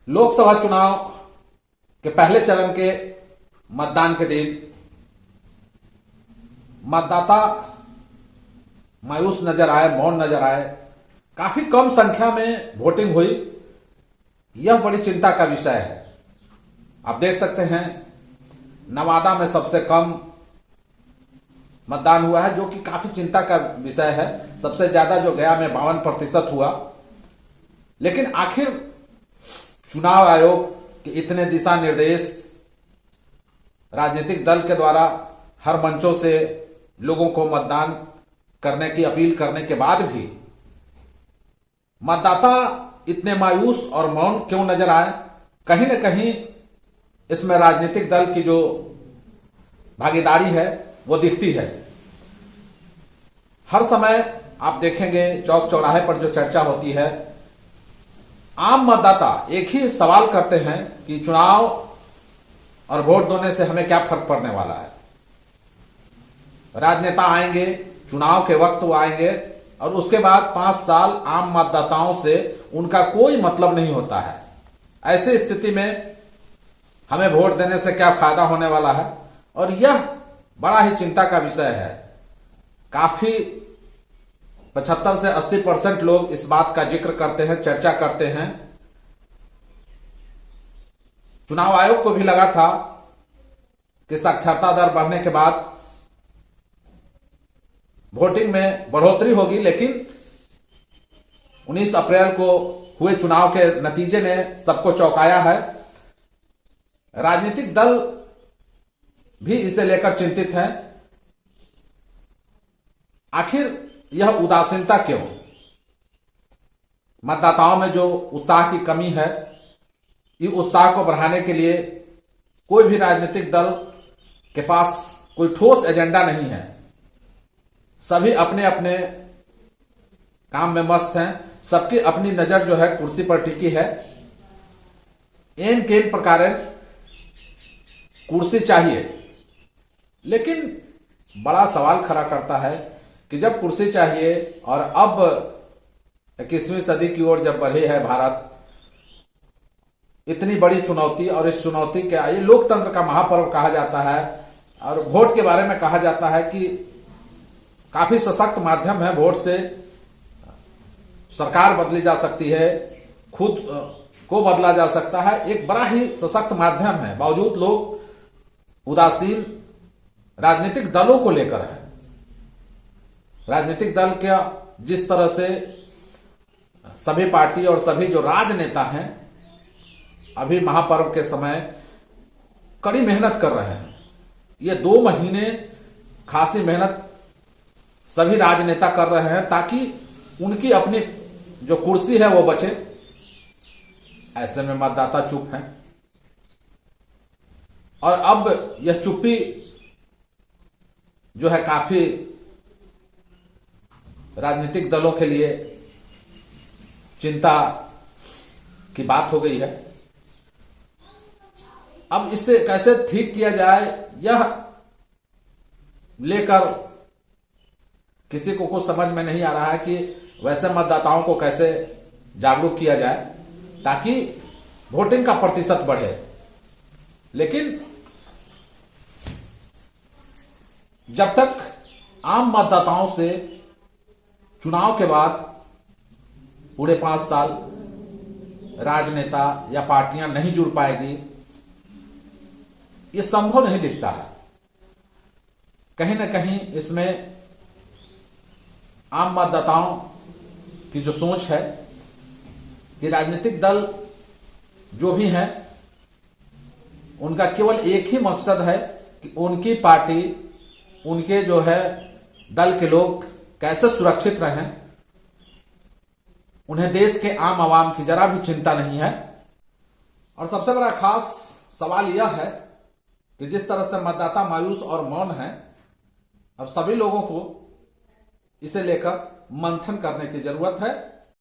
लोकसभा चुनाव के पहले चरण के मतदान के दिन मतदाता मायूस नजर आए, मौन नजर आए। काफी कम संख्या में वोटिंग हुई। यह बड़ी चिंता का विषय है। आप देख सकते हैं नवादा में सबसे कम मतदान हुआ है, जो कि काफी चिंता का विषय है। सबसे ज्यादा जो गया में 52% हुआ। लेकिन आखिर चुनाव आयोग के इतने दिशा निर्देश राजनीतिक दल के द्वारा हर मंचों से लोगों को मतदान करने की अपील करने के बाद भी मतदाता इतने मायूस और मौन क्यों नजर आए? कहीं न कहीं इसमें राजनीतिक दल की जो भागीदारी है वो दिखती है। हर समय आप देखेंगे चौक चौराहे पर जो चर्चा होती है, आम मतदाता एक ही सवाल करते हैं कि चुनाव और वोट देने से हमें क्या फर्क पड़ने वाला है। राजनेता आएंगे, चुनाव के वक्त वो आएंगे और उसके बाद 5 साल आम मतदाताओं से उनका कोई मतलब नहीं होता है। ऐसी स्थिति में हमें वोट देने से क्या फायदा होने वाला है? और यह बड़ा ही चिंता का विषय है। काफी 75 से 80% लोग इस बात का जिक्र करते हैं, चर्चा करते हैं। चुनाव आयोग को भी लगा था कि साक्षरता दर बढ़ने के बाद वोटिंग में बढ़ोतरी होगी, लेकिन 19 अप्रैल को हुए चुनाव के नतीजे ने सबको चौंकाया है। राजनीतिक दल भी इसे लेकर चिंतित है। आखिर यह उदासीनता क्यों? मतदाताओं में जो उत्साह की कमी है, इस उत्साह को बढ़ाने के लिए कोई भी राजनीतिक दल के पास कोई ठोस एजेंडा नहीं है। सभी अपने अपने काम में मस्त हैं। सबकी अपनी नजर जो है कुर्सी पर टिकी है। एन केन प्रकार कुर्सी चाहिए, लेकिन बड़ा सवाल खड़ा करता है कि जब कुर्सी चाहिए और अब 21वीं सदी की ओर जब बढ़े है भारत, इतनी बड़ी चुनौती, और इस चुनौती के ये लोकतंत्र का महापर्व कहा जाता है और वोट के बारे में कहा जाता है कि काफी सशक्त माध्यम है। वोट से सरकार बदली जा सकती है, खुद को बदला जा सकता है। एक बड़ा ही सशक्त माध्यम है। बावजूद लोग उदासीन राजनीतिक दलों को लेकर है। राजनीतिक दल क्या जिस तरह से सभी पार्टी और सभी जो राजनेता हैं अभी महापर्व के समय कड़ी मेहनत कर रहे हैं। ये 2 महीने खासी मेहनत सभी राजनेता कर रहे हैं ताकि उनकी अपनी जो कुर्सी है वो बचे। ऐसे में मतदाता चुप हैं और अब यह चुप्पी जो है काफी राजनीतिक दलों के लिए चिंता की बात हो गई है। अब इसे कैसे ठीक किया जाए, यह लेकर किसी को कुछ समझ में नहीं आ रहा है कि वैसे मतदाताओं को कैसे जागरूक किया जाए ताकि वोटिंग का प्रतिशत बढ़े। लेकिन जब तक आम मतदाताओं से चुनाव के बाद पूरे 5 साल राजनेता या पार्टियां नहीं जुड़ पाएगी, ये संभव नहीं दिखता है। कहीं ना कहीं इसमें आम मतदाताओं की जो सोच है कि राजनीतिक दल जो भी हैं उनका केवल एक ही मकसद है कि उनकी पार्टी, उनके जो है दल के लोग कैसे सुरक्षित रहें। उन्हें देश के आम आवाम की जरा भी चिंता नहीं है। और सबसे बड़ा खास सवाल यह है कि जिस तरह से मतदाता मायूस और मौन है, अब सभी लोगों को इसे लेकर मंथन करने की जरूरत है।